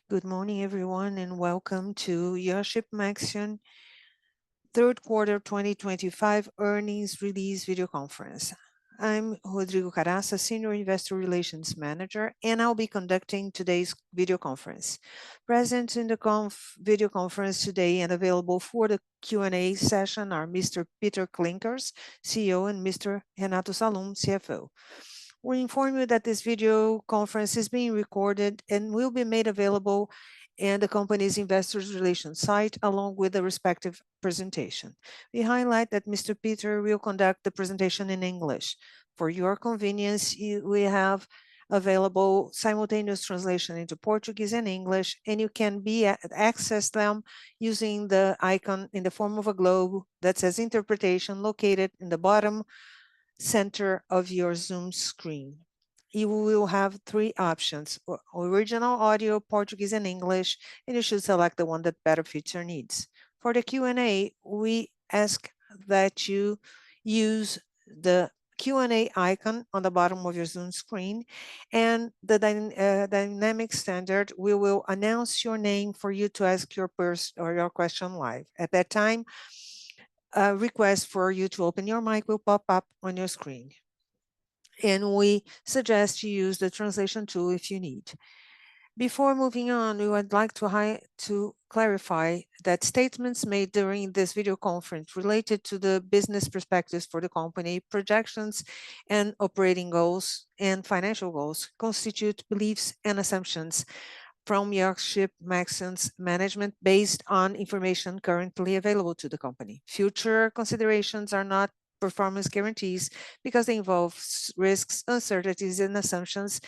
Good morning, everyone, and welcome to Iochpe-Maxion third quarter 2025 earnings release video conference. I'm Rodrigo Caraça, Senior Investor Relations Manager, and I'll be conducting today's video conference. Present in the video conference today and available for the Q&A session are Mr. Peter Klinkers, CEO, and Mr. Renato Salum, CFO. We inform you that this video conference is being recorded and will be made available in the company's investor relations site along with the respective presentation. We highlight that Mr. Peter will conduct the presentation in English. For your convenience, we have available simultaneous translation into Portuguese and English, and you can access them using the icon in the form of a globe that says interpretation located in the bottom center of your Zoom screen. You will have three options: original audio, Portuguese, and English, and you should select the one that better fits your needs. For the Q&A, we ask that you use the Q&A icon on the bottom of your Zoom screen, and the dynamic standard, we will announce your name for you to ask your question live. At that time, a request for you to open your mic will pop up on your screen. And we suggest you use the translation tool if you need. Before moving on, we would like to clarify that statements made during this video conference related to the business perspectives for the company, projections and operating goals and financial goals constitute beliefs and assumptions from Iochpe-Maxion's management based on information currently available to the company. Future considerations are not performance guarantees because they involve risks, uncertainties, and assumptions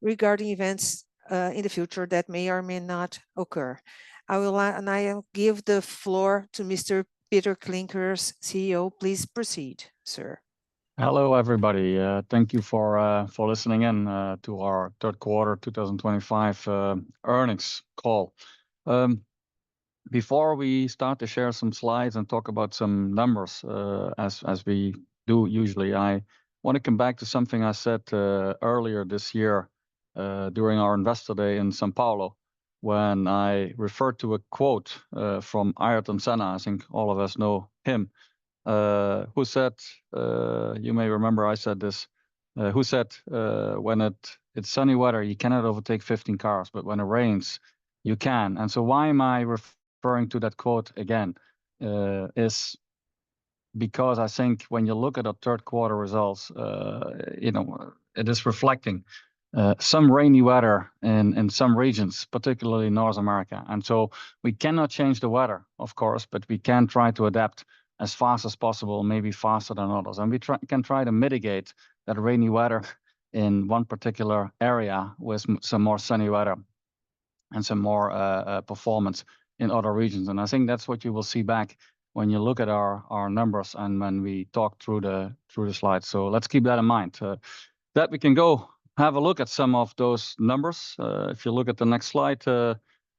regarding events in the future that may or may not occur. I'll give the floor to Mr. Peter Klinkers, CEO. Please proceed, sir. Hello, everybody. Thank you for listening in to our third quarter 2025 earnings call. Before we start to share some slides and talk about some numbers, as we do usually, I want to come back to something I said earlier this year during our Investor Day in São Paulo, when I referred to a quote from Ayrton Senna. I think all of us know him. Who said, you may remember I said this, who said, when it's sunny weather, you cannot overtake 15 cars, but when it rains, you can. And so why am I referring to that quote again? Is because I think when you look at our third quarter results, it is reflecting some rainy weather in some regions, particularly North America. And so we cannot change the weather, of course, but we can try to adapt as fast as possible, maybe faster than others. And we can try to mitigate that rainy weather in one particular area with some more sunny weather and some more performance in other regions. And I think that's what you will see back when you look at our numbers and when we talk through the slides. So let's keep that in mind. That we can go have a look at some of those numbers. If you look at the next slide,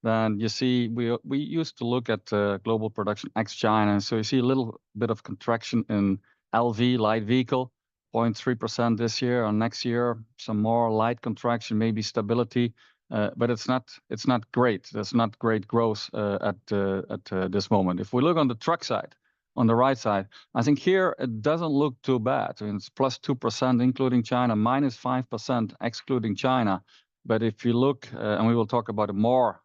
then you see we used to look at global production ex-China. So you see a little bit of contraction in LV, light vehicle, 0.3% this year, or next year, some more light contraction, maybe stability, but it's not great. There's not great growth at this moment. If we look on the truck side, on the right side, I think here it doesn't look too bad. I mean, it's plus 2%, including China, minus 5%, excluding China. But if you look, and we will talk about it more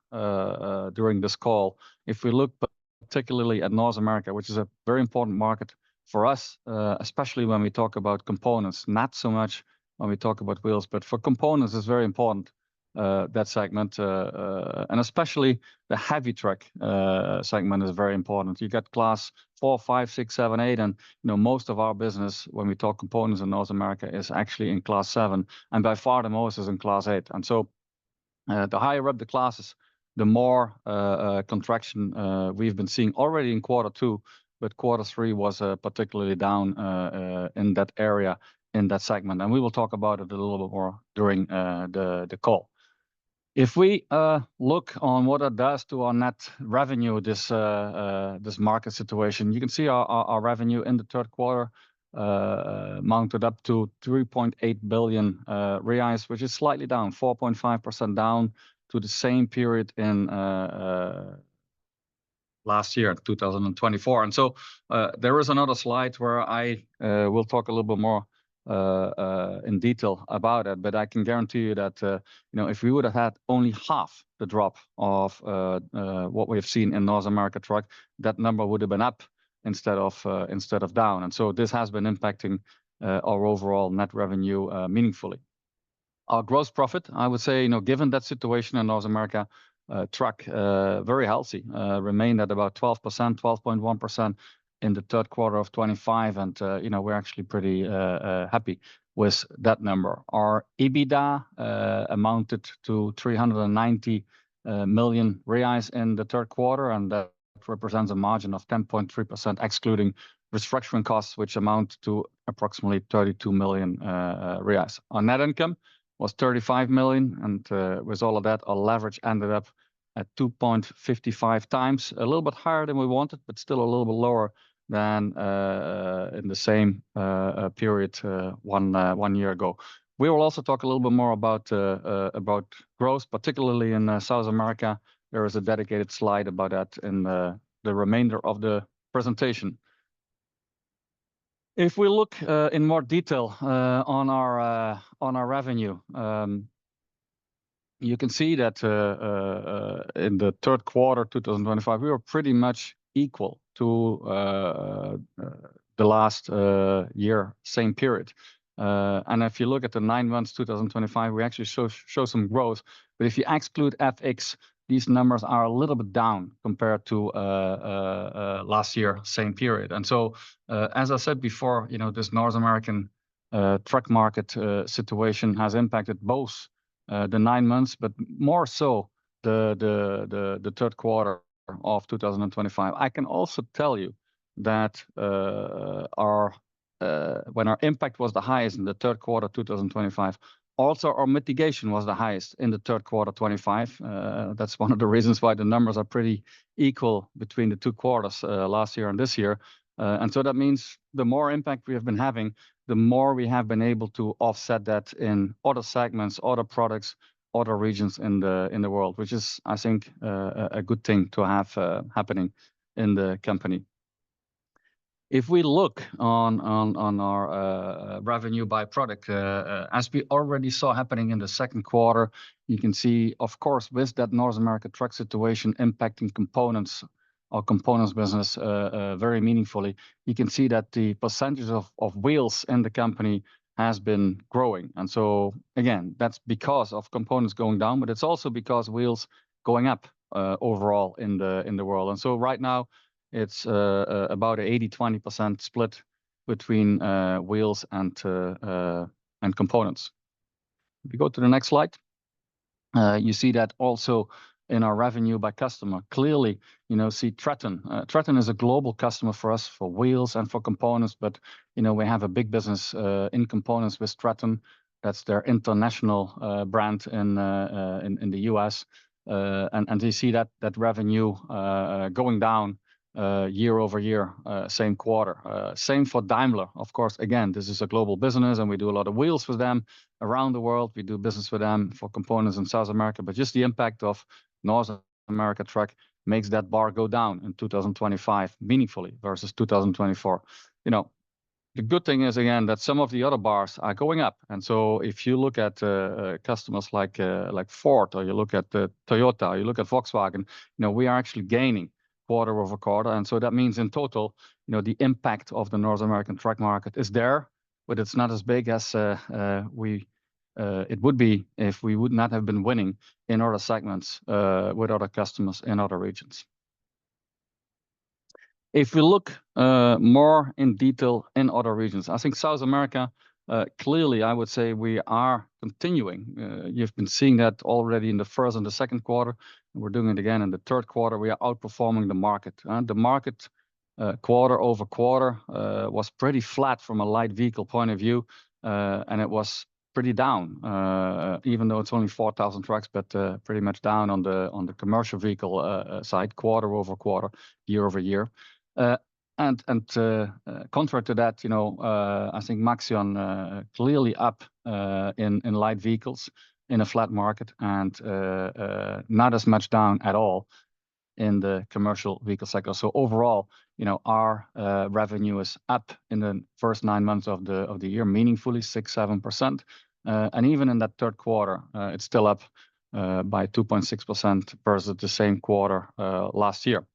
during this call, if we look particularly at North America, which is a very important market for us, especially when we talk about components, not so much when we talk about wheels, but for components, it's very important, that segment. And especially the heavy truck segment is very important. You got class 4, 5, 6, 7, 8, and most of our business, when we talk components in North America, is actually in class 7, and by far the most is in class 8. And so the higher up the classes, the more contraction we've been seeing already in quarter 2, but quarter 3 was particularly down in that area, in that segment. And we will talk about it a little bit more during the call. If we look on what it does to our net revenue, this market situation, you can see our revenue in the third quarter mounted up to 3.8 billion reais, which is slightly down, 4.5% down to the same period in last year, 2024. And so there is another slide where I will talk a little bit more in detail about it, but I can guarantee you that if we would have had only half the drop of what we have seen in North America truck, that number would have been up instead of down. And so this has been impacting our overall net revenue meaningfully. Our gross profit, I would say, given that situation in North America, truck very healthy, remained at about 12%, 12.1% in the third quarter of 25, and we're actually pretty happy with that number. Our EBITDA amounted to 390 million reais in the third quarter, and that represents a margin of 10.3%, excluding restructuring costs, which amount to approximately 32 million reais. Our net income was 35 million, and with all of that, our leverage ended up at 2.55 times, a little bit higher than we wanted, but still a little bit lower than in the same period 1 year ago. We will also talk a little bit more about growth, particularly in South America. There is a dedicated slide about that in the remainder of the presentation. If we look in more detail on our revenue, you can see that in the third quarter 2025, we were pretty much equal to the last year, same period. And if you look at the 9 months 2025, we actually show some growth. But if you exclude FX, these numbers are a little bit down compared to last year, same period. And so, as I said before, this North American truck market situation has impacted both the 9 months, but more so the third quarter of 2025. I can also tell you that when our impact was the highest in the third quarter 2025, also our mitigation was the highest in the third quarter 25. That's one of the reasons why the numbers are pretty equal between the 2 quarters, last year and this year. And so that means the more impact we have been having, the more we have been able to offset that in other segments, other products, other regions in the world, which is, I think, a good thing to have happening in the company. If we look on our revenue by product, as we already saw happening in the second quarter, you can see, of course, with that North America truck situation impacting components, our components business very meaningfully, you can see that the percentage of wheels in the company has been growing. And so, again, that's because of components going down, but it's also because wheels going up overall in the world. And so right now, it's about an 80-20% split between wheels and components. If you go to the next slide, you see that also in our revenue by customer. Clearly, see Traton. Traton is a global customer for us for wheels and for components, but we have a big business in components with Traton. That's their international brand in the US, and you see that revenue going down year over year, same quarter. Same for Daimler. Of course, again, this is a global business and we do a lot of wheels with them around the world. We do business with them for components in South America, but just the impact of North America truck makes that bar go down in 2025 meaningfully versus 2024. The good thing is, again, that some of the other bars are going up. And so if you look at customers like Ford, or you look at Toyota, or you look at Volkswagen, we are actually gaining quarter over quarter. And so that means in total, the impact of the North American truck market is there, but it's not as big as it would be if we would not have been winning in other segments with other customers in other regions. If we look more in detail in other regions, I think South America, clearly, I would say we are continuing. You've been seeing that already in the first and the second quarter. We're doing it again in the third quarter. We are outperforming the market. The market quarter over quarter was pretty flat from a light vehicle point of view, and it was pretty down, even though it's only 4,000 trucks, but pretty much down on the commercial vehicle side, quarter over quarter, year over year. And contrary to that, I think Maxion clearly up in light vehicles. in a flat market and not as much down at all in the commercial vehicle sector. So overall, our revenue is up in the first 9 months of the year, meaningfully 6-7%. And even in that third quarter, it's still up by 2.6% versus the same quarter last year.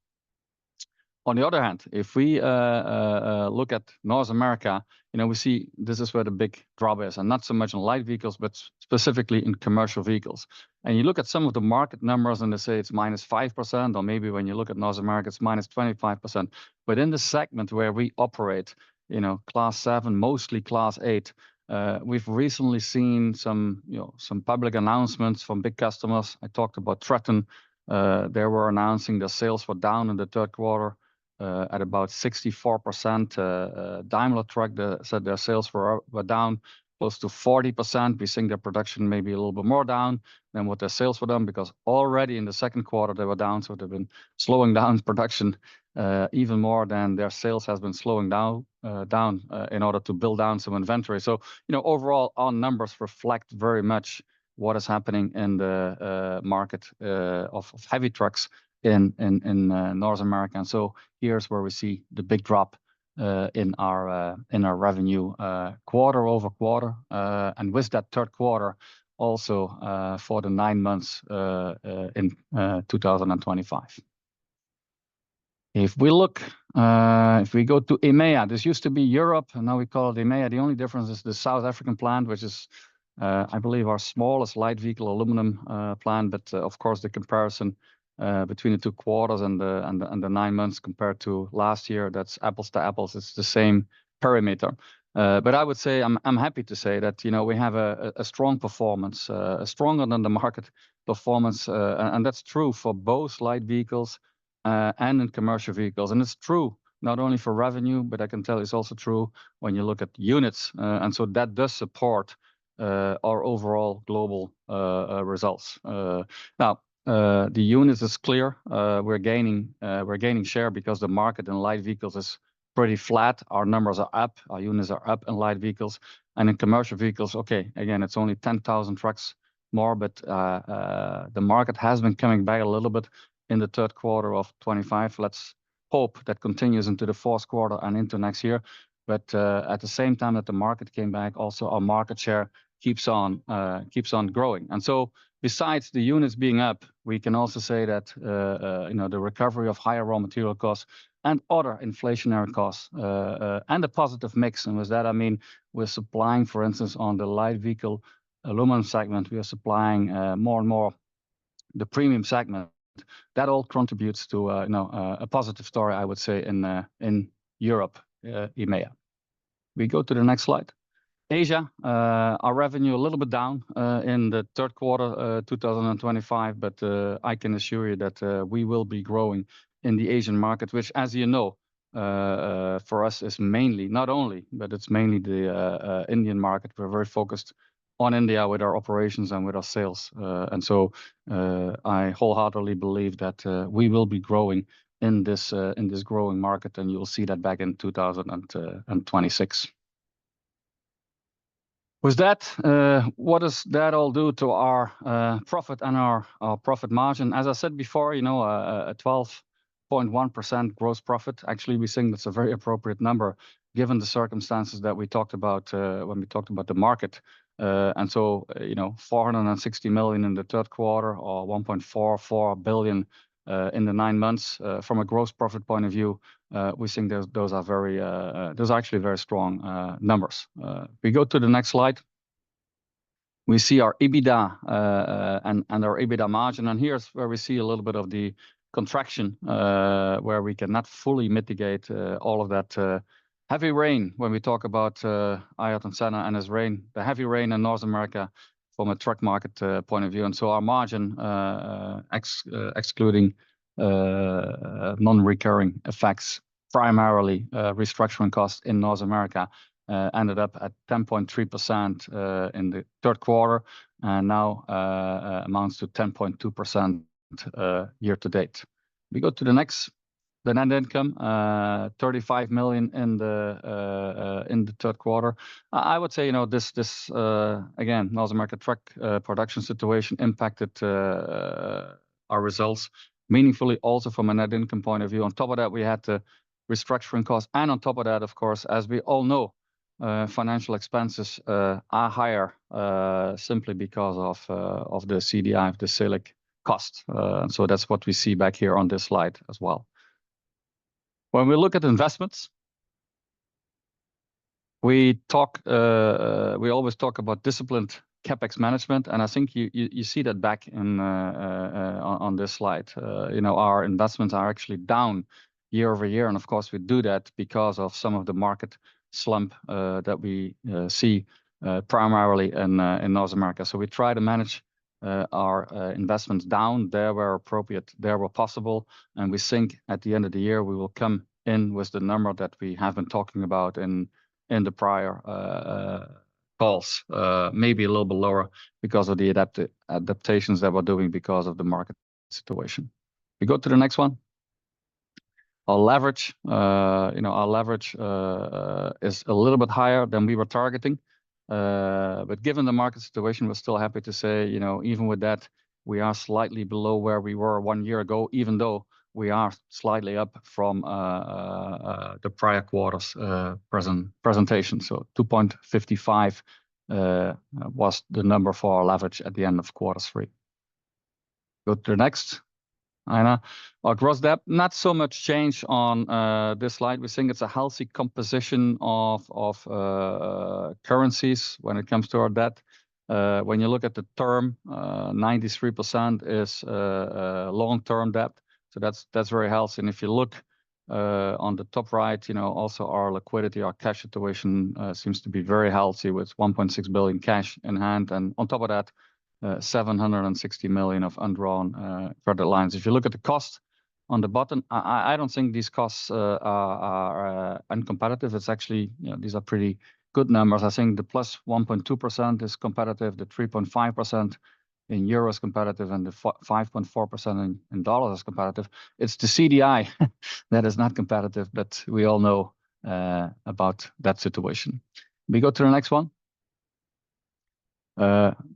On the other hand, if we look at North America, we see this is where the big drop is, and not so much in light vehicles, but specifically in commercial vehicles. And you look at some of the market numbers and they say it's -5%, or maybe when you look at North America, it's -25%. But in the segment where we operate, Class 7, mostly Class 8, we've recently seen some public announcements from big customers. I talked about Tretton. They were announcing their sales were down in the third quarter at about 64%. Daimler Truck said their sales were down close to 40%. We think their production may be a little bit more down than what their sales were down, because already in the second quarter they were down. So they've been slowing down production even more than their sales has been slowing down in order to build down some inventory. So overall, our numbers reflect very much what is happening in the market of heavy trucks in North America. And so here's where we see the big drop in our revenue quarter over quarter, and with that third quarter also for the 9 months in 2025. If we go to EMEA, this used to be Europe, and now we call it EMEA. The only difference is the South African plant, which is, I believe, our smallest light vehicle aluminum plant. But of course, the comparison between the 2 quarters and the 9 months compared to last year, that's apples to apples. It's the same perimeter. But I would say I'm happy to say that we have a strong performance, stronger than the market performance, and that's true for both light vehicles and in commercial vehicles. And it's true not only for revenue, but I can tell it's also true when you look at units. And so that does support our overall global results. Now, the units is clear. We're gaining share because the market in light vehicles is pretty flat. Our numbers are up. Our units are up in light vehicles. And in commercial vehicles, okay, again, it's only 10,000 trucks more, but the market has been coming back a little bit in the third quarter of 25. Let's hope that continues into the fourth quarter and into next year. But at the same time that the market came back, also our market share keeps on growing. And so besides the units being up, we can also say that the recovery of higher raw material costs and other inflationary costs and the positive mix. And with that, I mean, we're supplying, for instance, on the light vehicle aluminum segment, we are supplying more and more the premium segment. That all contributes to a positive story, I would say, in Europe, EMEA. We go to the next slide. Asia, our revenue a little bit down in the third quarter 2025, but I can assure you that we will be growing in the Asian market, which, as you know, for us is mainly, not only, but it's mainly the Indian market. We're very focused on India with our operations and with our sales. And so I wholeheartedly believe that we will be growing in this growing market, and you'll see that back in 2026. With that, what does that all do to our profit and our profit margin? As I said before, a 12.1% gross profit. Actually, we think that's a very appropriate number given the circumstances that we talked about when we talked about the market. And so, 460 million in the third quarter, or 1.44 billion in the 9 months. From a gross profit point of view, we think those are actually very strong numbers. We go to the next slide. We see our EBITDA and our EBITDA margin, and here's where we see a little bit of the contraction, where we cannot fully mitigate all of that heavy rain when we talk about Ayrton Senna and his rain, the heavy rain in North America from a truck market point of view. And so our margin, excluding non-recurring effects, primarily restructuring costs in North America, ended up at 10.3% in the third quarter, and now amounts to 10.2% year to date. We go to the next the net income, 35 million in the third quarter. I would say, this again, North America truck production situation impacted our results meaningfully, also from a net income point of view. On top of that, we had the restructuring costs, and on top of that, of course, as we all know, financial expenses are higher simply because of the CDI, of the CILIC cost. So that's what we see back here on this slide as well. When we look at investments, we always talk about disciplined CapEx management, and I think you see that back on this slide. Our investments are actually down year-over-year, and of course we do that because of some of the market slump that we see primarily in North America. So we try to manage our investments down there where appropriate, there where possible, and we think at the end of the year we will come in with the number that we have been talking about in the prior calls, maybe a little bit lower because of the adaptations that we're doing because of the market situation. We go to the next one. Our leverage, is a little bit higher than we were targeting. But given the market situation, we're still happy to say, even with that, we are slightly below where we were 1 year ago, even though we are slightly up from the prior quarter's presentation. So 2.55 was the number for our leverage at the end of Q3. Go to the next. Aina. Our gross debt, not so much change on this slide. We think it's a healthy composition of currencies when it comes to our debt. When you look at the term, 93% is long-term debt. So that's very healthy. And if you look on the top right, also our liquidity, our cash situation seems to be very healthy with 1.6 billion cash in hand. And on top of that, 760 million of undrawn credit lines. If you look at the cost on the bottom, I don't think these costs are uncompetitive. It's actually, these are pretty good numbers. I think the plus 1.2% is competitive, the 3.5% in euros competitive, and the 5.4% in dollars is competitive. It's the CDI that is not competitive, but we all know about that situation. We go to the next one.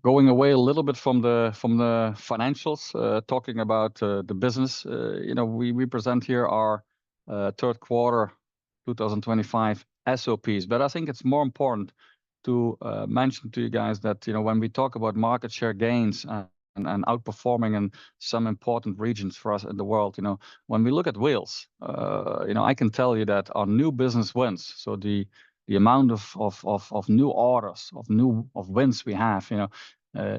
Going away a little bit from the financials, talking about the business. We present here our third quarter 2025 SOPs, but I think it's more important to mention to you guys that when we talk about market share gains and outperforming in some important regions for us in the world, when we look at wheels, I can tell you that our new business wins. So the amount of new orders, of wins we have,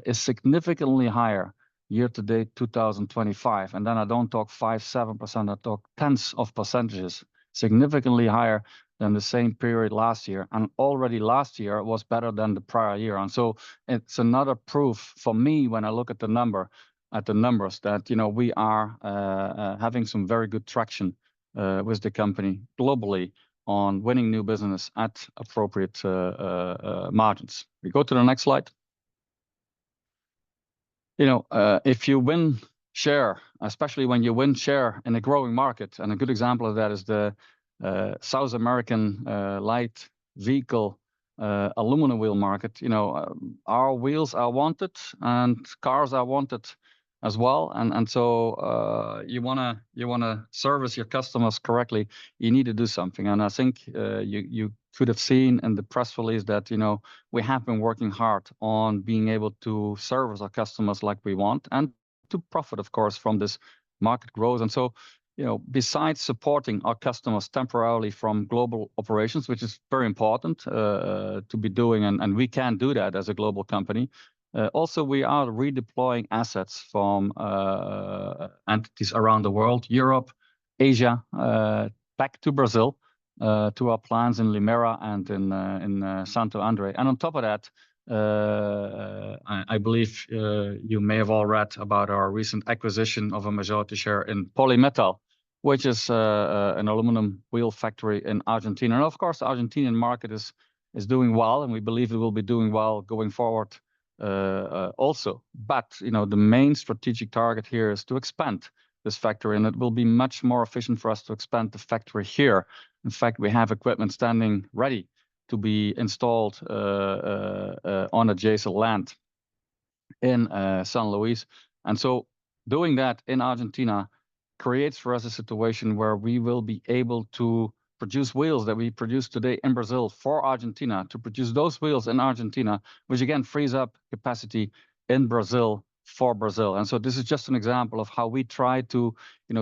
is significantly higher year to date 2025. And then I don't talk 5-7%, I talk tens of percentages, significantly higher than the same period last year. And already last year was better than the prior year. And so it's another proof for me when I look at the numbers that we are having some very good traction with the company globally on winning new business at appropriate margins. We go to the next slide. If you win share, especially when you win share in a growing market, and a good example of that is the South American light vehicle aluminum wheel market. Our wheels are wanted and cars are wanted as well, and so you wanna service your customers correctly, you need to do something. And I think you could have seen in the press release that we have been working hard on being able to service our customers like we want and to profit, of course, from this market growth. And so besides supporting our customers temporarily from global operations, which is very important to be doing, and we can do that as a global company. Also, we are redeploying assets from entities around the world, Europe, Asia, back to Brazil, to our plants in Limeira and in Santo André. And on top of that, I believe you may have all read about our recent acquisition of a majority share in Polymetal, which is an aluminum wheel factory in Argentina. And of course, the Argentinian market is doing well, and we believe it will be doing well going forward also. But the main strategic target here is to expand this factory, and it will be much more efficient for us to expand the factory here. In fact, we have equipment standing ready to be installed on adjacent land in San Luis. And so doing that in Argentina creates for us a situation where we will be able to produce wheels that we produce today in Brazil for Argentina, to produce those wheels in Argentina, which again frees up capacity in Brazil for Brazil. And so this is just an example of how we try to,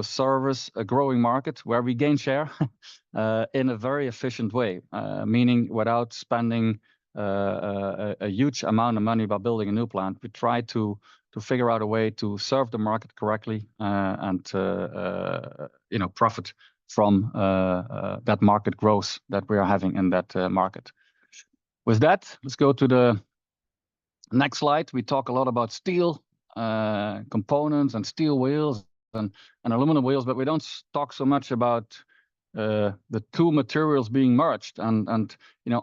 service a growing market where we gain share in a very efficient way, meaning without spending a huge amount of money by building a new plant. We try to figure out a way to serve the market correctly and profit from that market growth that we are having in that market. With that, let's go to the next slide. We talk a lot about steel components and steel wheels and aluminum wheels, but we don't talk so much about the two materials being merged. And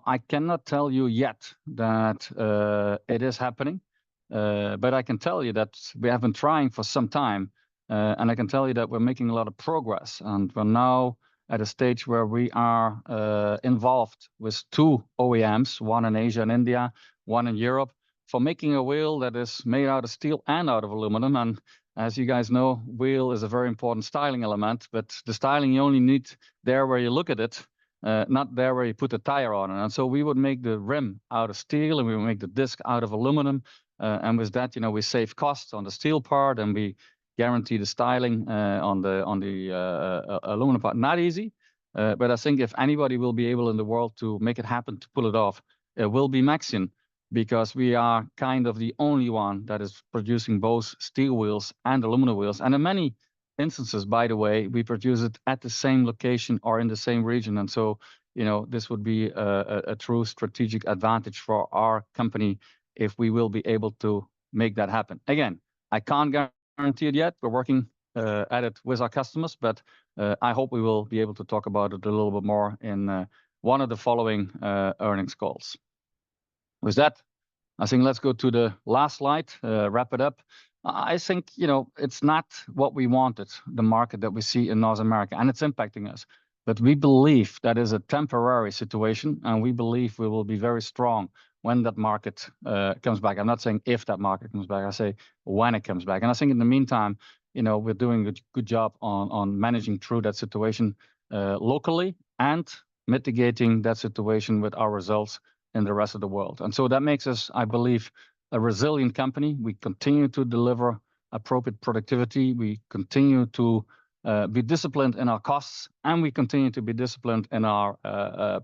I cannot tell you yet that it is happening, but I can tell you that we have been trying for some time, and I can tell you that we're making a lot of progress, and we're now at a stage where we are involved with two OEMs, one in Asia and India, one in Europe, for making a wheel that is made out of steel and out of aluminum. And as you guys know, wheel is a very important styling element, but the styling you only need there where you look at it, not there where you put the tire on it. And so we would make the rim out of steel and we would make the disc out of aluminum. And with that, we save costs on the steel part and we guarantee the styling on the aluminum part. Not easy, but I think if anybody will be able in the world to make it happen, to pull it off, it will be Maxion, because we are kind of the only one that is producing both steel wheels and aluminum wheels. And in many instances, by the way, we produce it at the same location or in the same region. And so, this would be a true strategic advantage for our company if we will be able to make that happen. Again, I can't guarantee it yet. We're working at it with our customers, but I hope we will be able to talk about it a little bit more in one of the following earnings calls. With that, I think let's go to the last slide, wrap it up. I think, it's not what we wanted, the market that we see in North America, and it's impacting us. But we believe that is a temporary situation, and we believe we will be very strong when that market comes back. I'm not saying if that market comes back, I say when it comes back. And I think in the meantime, we're doing a good job on managing through that situation locally and mitigating that situation with our results in the rest of the world. And so that makes us, I believe, a resilient company. We continue to deliver appropriate productivity. We continue to be disciplined in our costs, and we continue to be disciplined in our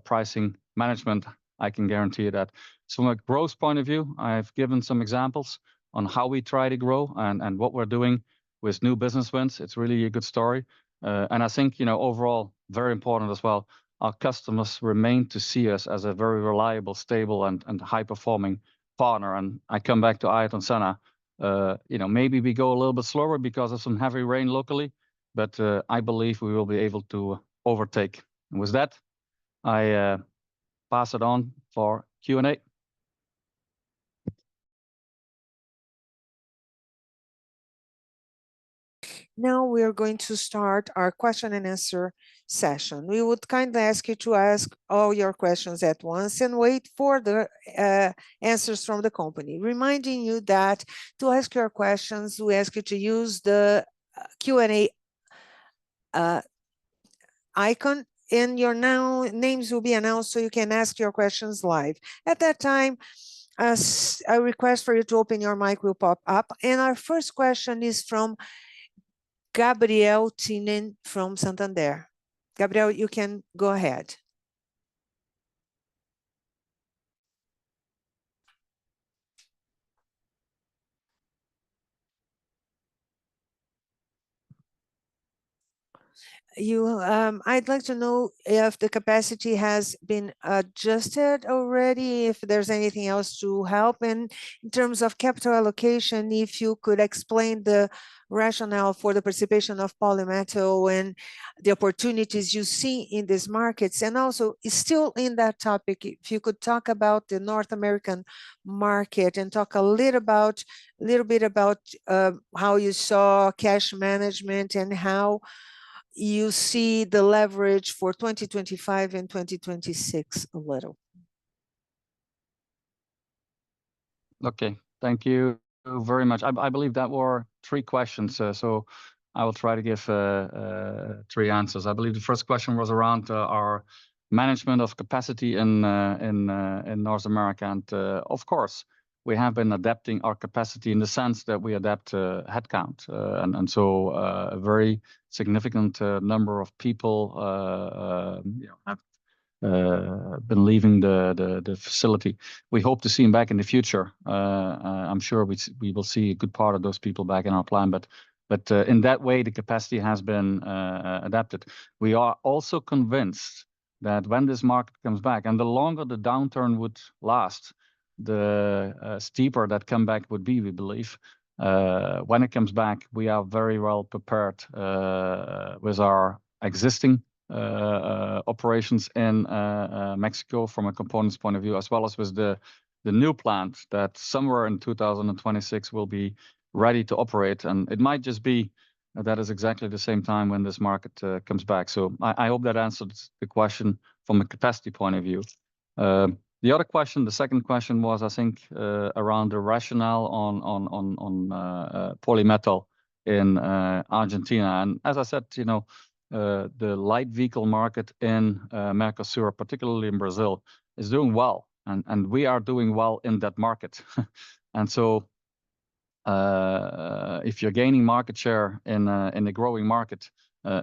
pricing management. I can guarantee you that. So from a growth point of view, I've given some examples on how we try to grow and what we're doing with new business wins. It's really a good story. And I think, overall, very important as well, our customers remain to see us as a very reliable, stable, and high-performing partner. And I come back to Ayrton Senna. Maybe we go a little bit slower because of some heavy rain locally, but I believe we will be able to overtake. And with that, I pass it on for Q&A. Now we are going to start our question and answer session. We would kindly ask you to ask all your questions at once and wait for the answers from the company. Reminding you that to ask your questions, we ask you to use the Q&A icon, and your names will be announced so you can ask your questions live. At that time, a request for you to open your mic will pop up. And our first question is from Gabriel Tinen from Santander. Gabriel, you can go ahead. I'd like to know if the capacity has been adjusted already, if there's anything else to help. And in terms of capital allocation, if you could explain the rationale for the participation of Polymetal and the opportunities you see in these markets. And also, still in that topic, if you could talk about the North American market and talk a little bit about how you saw cash management and how you see the leverage for 2025 and 2026 a little. Okay, thank you very much. I believe that were three questions, so I will try to give three answers. I believe the first question was around our management of capacity in North America, and of course, we have been adapting our capacity in the sense that we adapt headcount, and so a very significant number of people have been leaving the facility. We hope to see them back in the future. I'm sure we will see a good part of those people back in our plan, but in that way, the capacity has been adapted. We are also convinced that when this market comes back, and the longer the downturn would last, the steeper that comeback would be, we believe. When it comes back, we are very well prepared with our existing operations in Mexico from a components point of view, as well as with the new plant that somewhere in 2026 will be ready to operate. And it might just be that is exactly the same time when this market comes back. So I hope that answered the question from a capacity point of view. The other question, the second question was, I think, around the rationale on Polymetal in Argentina. And as I said, the light vehicle market in Mercosur, particularly in Brazil, is doing well, and we are doing well in that market. And so if you're gaining market share in a growing market,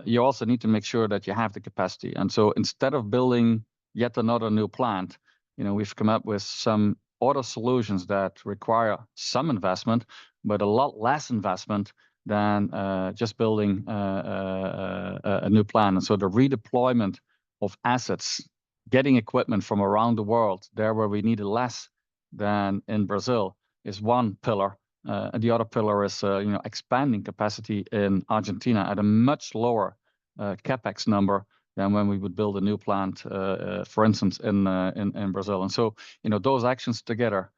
you also need to make sure that you have the capacity. And so instead of building yet another new plant, we've come up with some other solutions that require some investment, but a lot less investment than just building a new plant. And so the redeployment of assets, getting equipment from around the world, there where we need it less than in Brazil, is one pillar. And the other pillar is expanding capacity in Argentina at a much lower capex number than when we would build a new plant, for instance, in Brazil. And so, those actions together,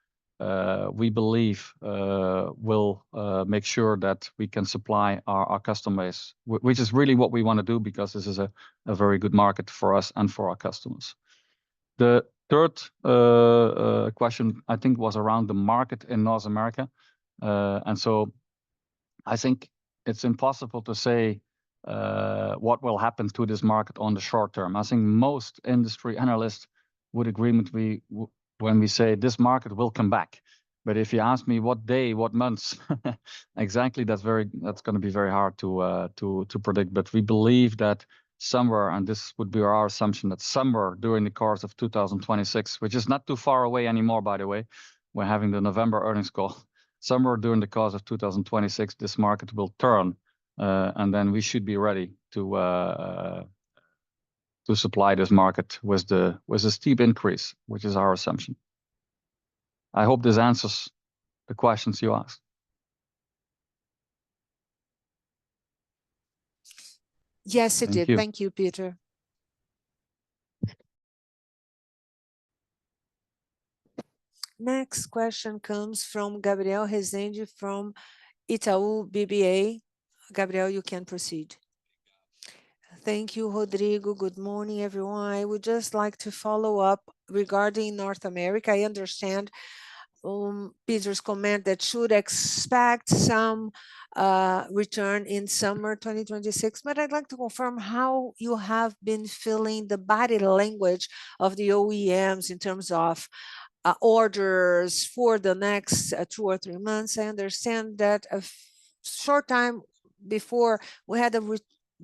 we believe will make sure that we can supply our customers, which is really what we want to do, because this is a very good market for us and for our customers. The third question, I think, was around the market in North America. And so I think it's impossible to say what will happen to this market on the short term. I think most industry analysts would agree with me when we say this market will come back. But if you ask me what day, what months, exactly, that's going to be very hard to predict. But we believe that somewhere, and this would be our assumption, that somewhere during the course of 2026, which is not too far away anymore, by the way, we're having the November earnings call. Somewhere during the course of 2026, this market will turn, and then we should be ready to supply this market with a steep increase, which is our assumption. I hope this answers the questions you asked. Yes, it did. Thank you, Peter. Next question comes from Gabriel Rezende from Itaú BBA. Gabriel, you can proceed. Thank you, Rodrigo. Good morning, everyone. I would just like to follow up regarding North America. I understand Peter's comment that should expect some return in summer 2026, but I'd like to confirm how you have been feeling the body language of the OEMs in terms of orders for the next 2 or 3 months. I understand that a short time before we had a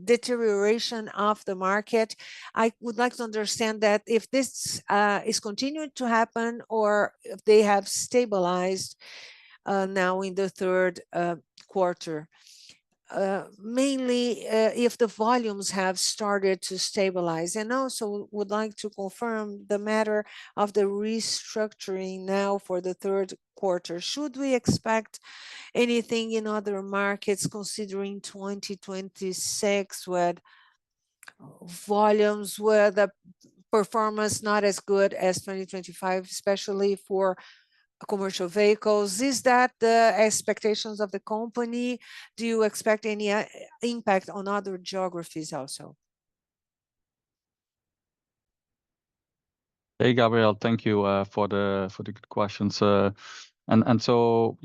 deterioration of the market. I would like to understand that if this is continuing to happen or if they have stabilized now in the third quarter. mainly if the volumes have started to stabilize. And also would like to confirm the matter of the restructuring now for the third quarter. Should we expect anything in other markets considering 2026 with volumes with a performance not as good as 2025, especially for commercial vehicles? Is that the expectations of the company? Do you expect any impact on other geographies also? Hey, Gabriel, thank you for the good questions. And so,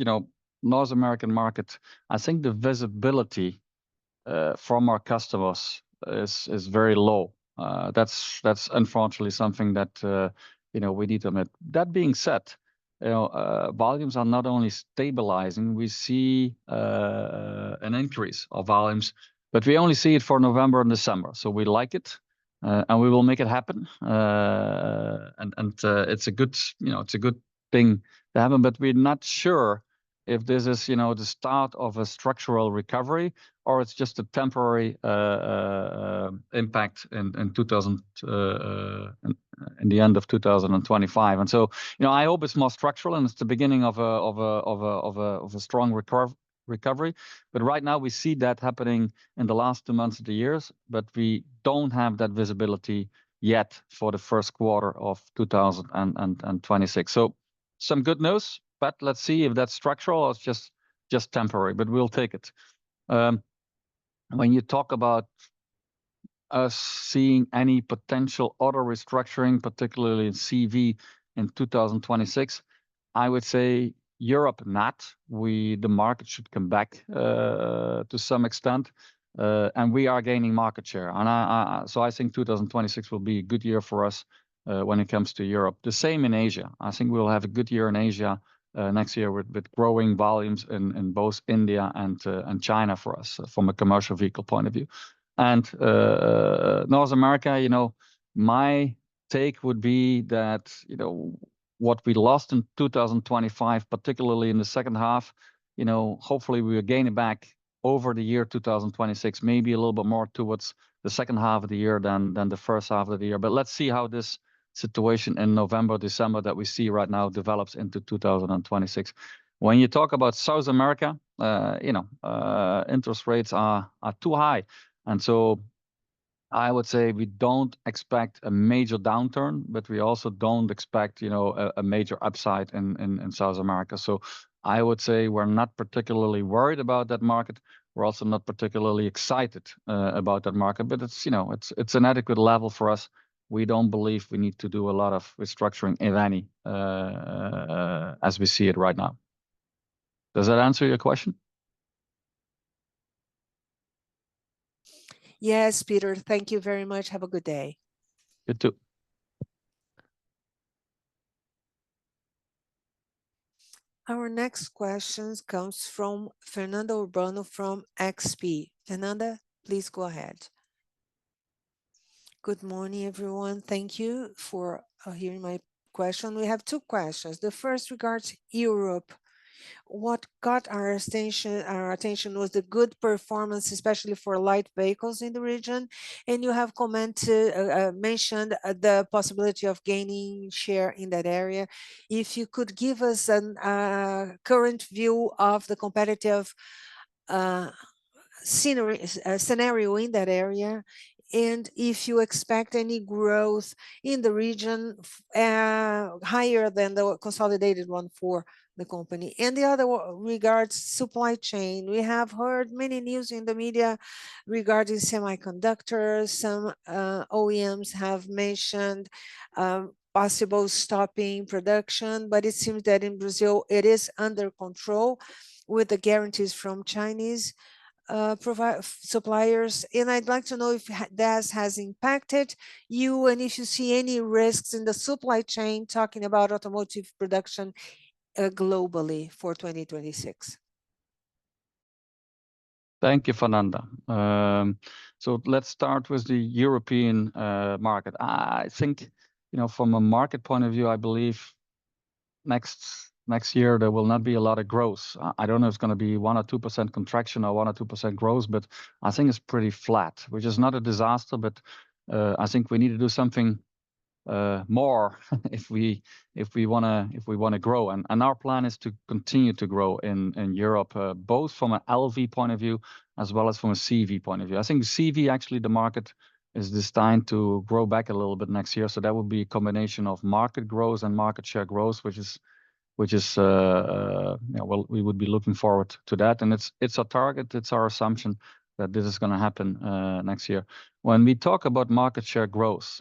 North American market, I think the visibility from our customers is very low. That's unfortunately something that we need to admit. That being said, volumes are not only stabilizing, we see an increase of volumes, but we only see it for November and December. So we like it, and we will make it happen. And it's a good, it's a good thing to happen, but we're not sure if this is, the start of a structural recovery or it's just a temporary impact in 2000 in the end of 2025. And so, I hope it's more structural and it's the beginning of a strong recovery. But right now we see that happening in the last 2 months of the years, but we don't have that visibility yet for the first quarter of 2026. So some good news, but let's see if that's structural or it's just temporary, but we'll take it. When you talk about us seeing any potential auto restructuring, particularly in CV in 2026, I would say Europe not. The market should come back to some extent, and we are gaining market share. And so I think 2026 will be a good year for us when it comes to Europe. The same in Asia. I think we'll have a good year in Asia next year with growing volumes in both India and China for us from a commercial vehicle point of view. And North America, my take would be that, what we lost in 2025, particularly in the second half, hopefully we will gain it back over the year 2026, maybe a little bit more towards the second half of the year than the first half of the year. But let's see how this situation in November, December that we see right now develops into 2026. When you talk about South America, interest rates are too high. And so I would say we don't expect a major downturn, but we also don't expect, a major upside in South America. So I would say we're not particularly worried about that market. We're also not particularly excited about that market, but it's an adequate level for us. We don't believe we need to do a lot of restructuring, if any, as we see it right now. Does that answer your question? Yes, Peter, thank you very much. Have a good day. You too. Our next question comes from Fernanda Urbano from XP. Fernanda, please go ahead. Good morning, everyone. Thank you for hearing my question. We have two questions. The first regards Europe. What got our attention was the good performance, especially for light vehicles in the region. And you have mentioned the possibility of gaining share in that area. If you could give us a current view of the competitive scenario in that area, and if you expect any growth in the region higher than the consolidated one for the company. And the other regards supply chain. We have heard many news in the media regarding semiconductors. Some OEMs have mentioned possible stopping production, but it seems that in Brazil it is under control with the guarantees from Chinese suppliers. And I'd like to know if that has impacted you and if you see any risks in the supply chain, talking about automotive production globally for 2026. Thank you, Fernanda. So let's start with the European market. I think, from a market point of view, I believe next next year there will not be a lot of growth. I don't know if it's going to be 1 or 2% contraction or 1 or 2% growth, but I think it's pretty flat, which is not a disaster. But I think we need to do something more if we want to grow. And our plan is to continue to grow in Europe, both from an LV point of view as well as from a CV point of view. I think CV actually the market is destined to grow back a little bit next year. So that would be a combination of market growth and market share growth, which is well, we would be looking forward to that. And it's our target, it's our assumption that this is going to happen next year. When we talk about market share growth,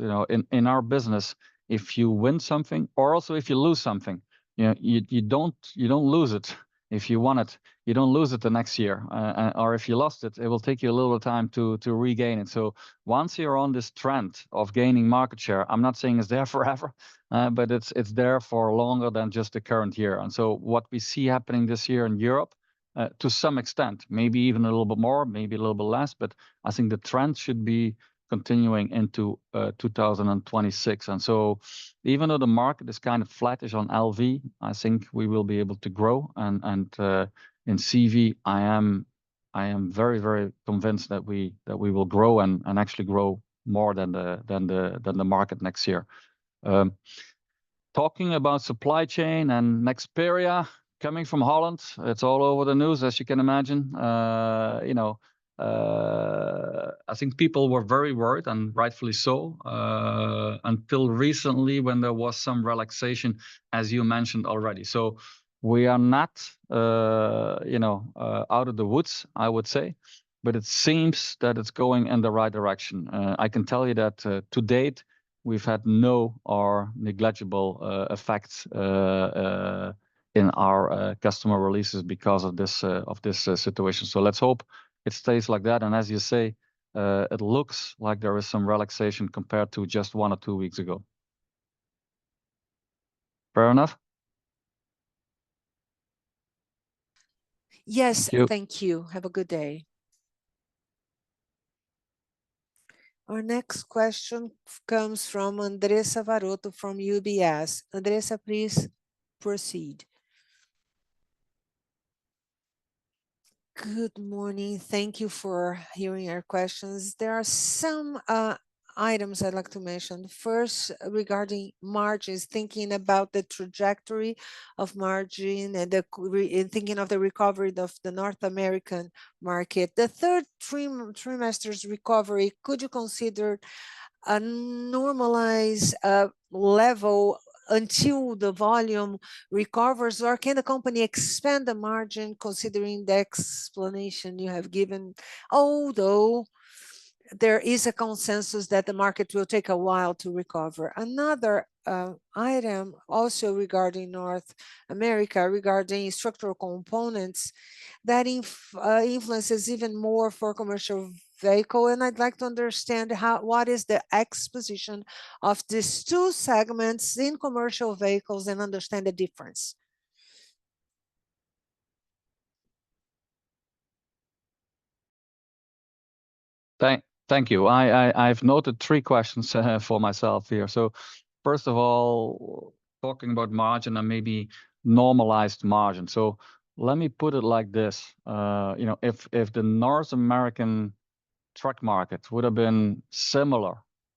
in our business, if you win something or also if you lose something, you don't lose it. If you won it, you don't lose it the next year. Or if you lost it, it will take you a little time to regain it. So once you're on this trend of gaining market share, I'm not saying it's there forever, but it's there for longer than just the current year. And so what we see happening this year in Europe, to some extent, maybe even a little bit more, maybe a little bit less, but I think the trend should be continuing into 2026. And so even though the market is kind of flattish on LV, I think we will be able to grow. And in CV, I am very, very convinced that we will grow and actually grow more than the market next year. Talking about supply chain and Nexperia coming from Holland, it's all over the news, as you can imagine. I think people were very worried, and rightfully so, until recently when there was some relaxation, as you mentioned already. So we are not, out of the woods, I would say, but it seems that it's going in the right direction. I can tell you that to date, we've had no or negligible effects in our customer releases because of this situation. So let's hope it stays like that. And as you say, it looks like there is some relaxation compared to just 1 or 2 weeks ago. Fair enough? Yes, Thank you. thank you. Have a good day. Our next question comes from Andressa Varotto from UBS. Andressa, please proceed. Good morning. Thank you for hearing our questions. There are some items I'd like to mention. First, regarding margins, thinking about the trajectory of margin and thinking of the recovery of the North American market. The third trimester's recovery, could you consider a normalized level until the volume recovers, or can the company expand the margin considering the explanation you have given? Although there is a consensus that the market will take a while to recover. Another item also regarding North America, regarding structural components, that influences even more for commercial vehicle. And I'd like to understand what is the exposition of these two segments in commercial vehicles and understand the difference. Thank you. I've noted 3 questions for myself here. So first of all, talking about margin and maybe normalized margin. So let me put it like this. If the North American truck market would have been similar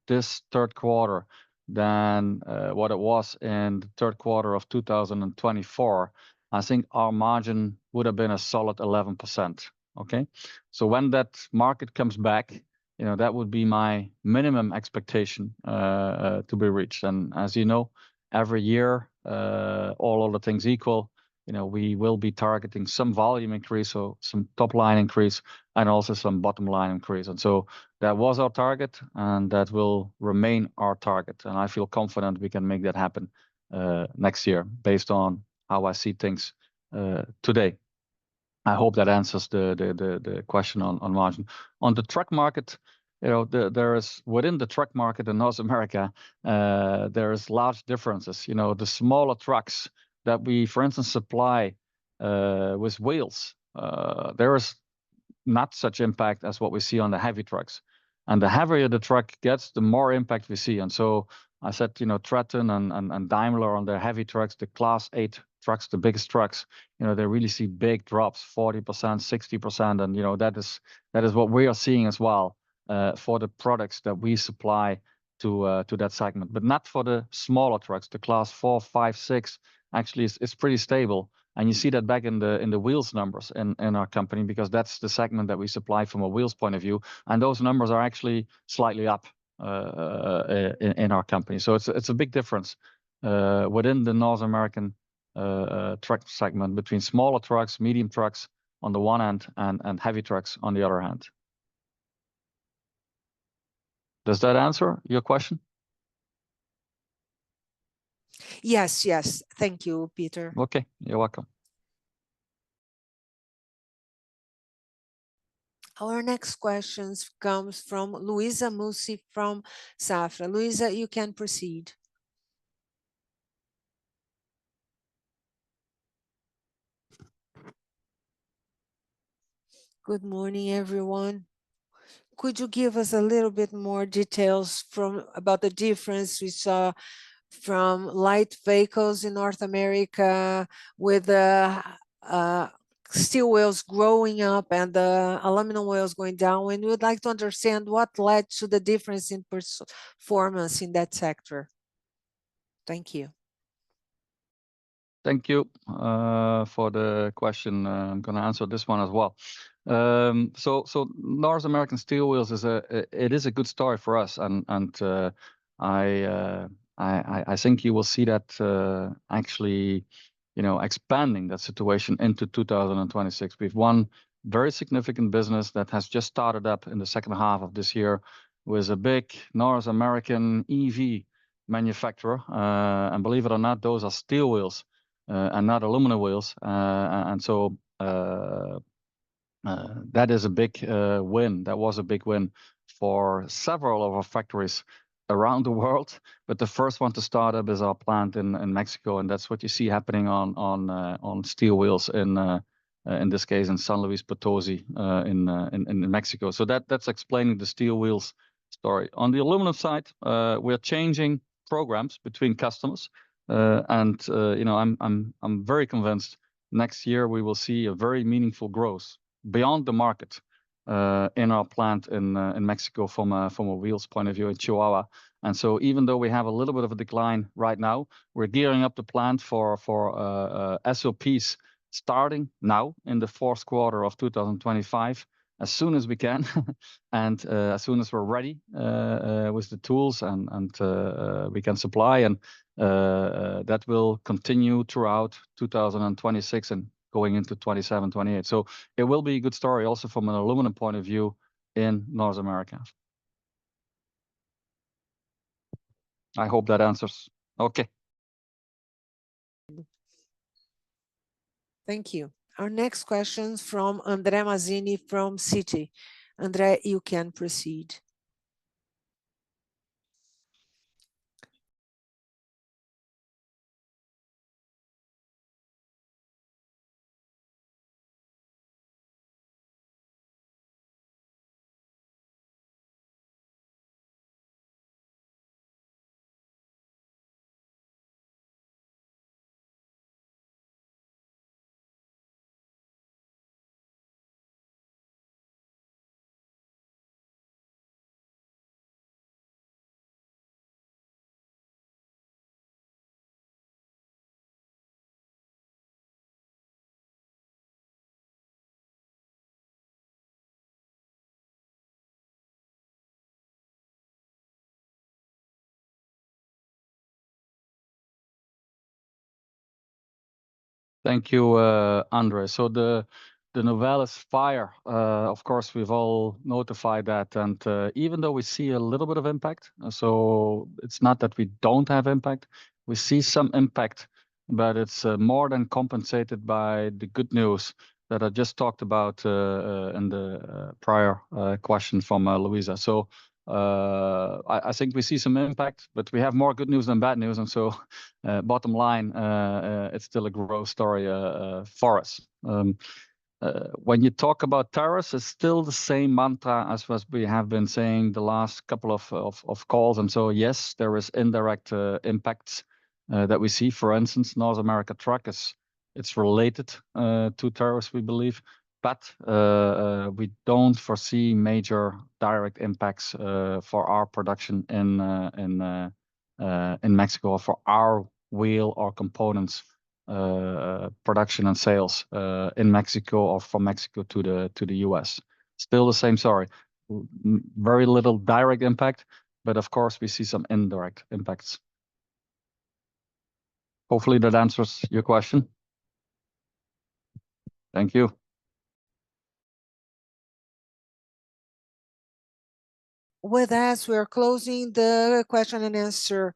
this third quarter than what it was in the third quarter of 2024, I think our margin would have been a solid 11%. Okay, so when that market comes back, that would be my minimum expectation to be reached. And as you know, every year, all other things equal, we will be targeting some volume increase, so some top line increase, and also some bottom line increase. And so that was our target, and that will remain our target. And I feel confident we can make that happen next year based on how I see things today. I hope that answers the question on margin. On the truck market, there is within the truck market in North America, there is large differences. The smaller trucks that we, for instance, supply with wheels, there is not such impact as what we see on the heavy trucks. And the heavier the truck gets, the more impact we see. And so I said, Traton and Daimler on their heavy trucks, the Class 8 trucks, the biggest trucks, they really see big drops, 40%, 60%. And, that is what we are seeing as well for the products that we supply to that segment, but not for the smaller trucks. The class 4, 5, 6 actually is pretty stable. And you see that back in the wheels numbers in our company, because that's the segment that we supply from a wheels point of view. And those numbers are actually slightly up in our company. So it's a big difference within the North American truck segment between smaller trucks, medium trucks on the one hand, and heavy trucks on the other hand. Does that answer your question? Yes. Thank you, Peter. Okay, you're welcome. Our next question comes from Luisa Musi from Safra. Luisa, you can proceed. Good morning, everyone. Could you give us a little bit more details about the difference we saw from light vehicles in North America with the steel wheels growing up and the aluminum wheels going down? And we would like to understand what led to the difference in performance in that sector. Thank you. Thank you for the question. I'm going to answer this one as well. So North American steel wheels is a good story for us, and I think you will see that actually, expanding that situation into 2026. We've won very significant business that has just started up in the second half of this year with a big North American EV manufacturer, and believe it or not, those are steel wheels and not aluminum wheels, and so that is a big win. That was a big win for several of our factories around the world. But the first one to start up is our plant in Mexico, and that's what you see happening on steel wheels in this case in San Luis Potosi in Mexico. So that's explaining the steel wheels story. On the aluminum side, we're changing programs between customers, and I'm very convinced next year we will see a very meaningful growth beyond the market in our plant in Mexico from a wheels point of view in Chihuahua. And so even though we have a little bit of a decline right now, we're gearing up the plant for SOPs starting now in the fourth quarter of 2025, as soon as we can, and as soon as we're ready with the tools and we can supply, and that will continue throughout 2026 and going into 27, 28. So it will be a good story also from an aluminum point of view in North America. I hope that answers. Okay. Thank you. Our next question from André Mazzini from Citi. André, you can proceed. Thank you, Andre. So the Novelis fire, of course, we've all notified that, and even though we see a little bit of impact, so it's not that we don't have impact, we see some impact, but it's more than compensated by the good news that I just talked about in the prior question from Louisa. So I think we see some impact, but we have more good news than bad news, and so bottom line, it's still a growth story for us. When you talk about tariffs, it's still the same mantra as we have been saying the last couple of calls. And so, yes, there is indirect impacts that we see. For instance, North America truck it's related to tariffs, we believe, but we don't foresee major direct impacts for our production in Mexico, or for our wheel or components production and sales in Mexico, or from Mexico to the US. Still the same story. Very little direct impact, but of course we see some indirect impacts. Hopefully that answers your question. Thank you. With that, we are closing the question and answer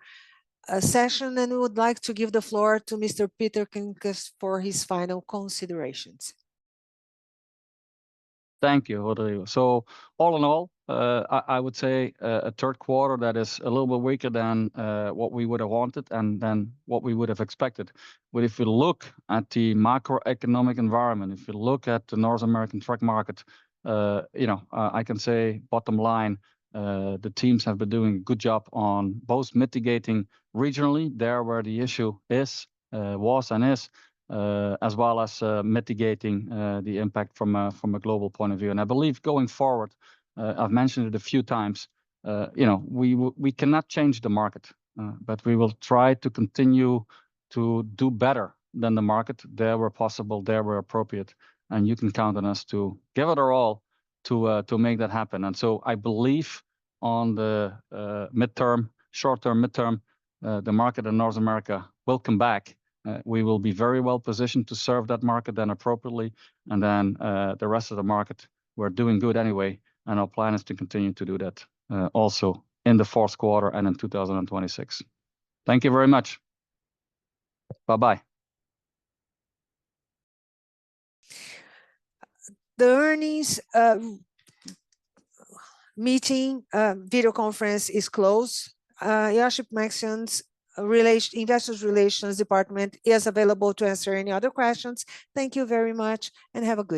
session, and we would like to give the floor to Mr. Peter Quincas for his final considerations. Thank you, Rodrigo. So all in all, I would say a third quarter that is a little bit weaker than what we would have wanted and than what we would have expected. But if you look at the macroeconomic environment, if you look at the North American truck market, I can say bottom line, the teams have been doing a good job on both mitigating regionally there where the issue was and is, as well as mitigating the impact from a global point of view. And I believe going forward, I've mentioned it a few times, we cannot change the market, but we will try to continue to do better than the market there where possible, there where appropriate. And you can count on us to give it our all to make that happen. And so I believe on the short-term, midterm, the market in North America will come back. We will be very well positioned to serve that market then appropriately. And then the rest of the market, we're doing good anyway. And our plan is to continue to do that also in the fourth quarter and in 2026. Thank you very much. Bye-bye. The earnings meeting video conference is closed. Iochpe-Maxion's Investor Relations Department is available to answer any other questions. Thank you very much and have a good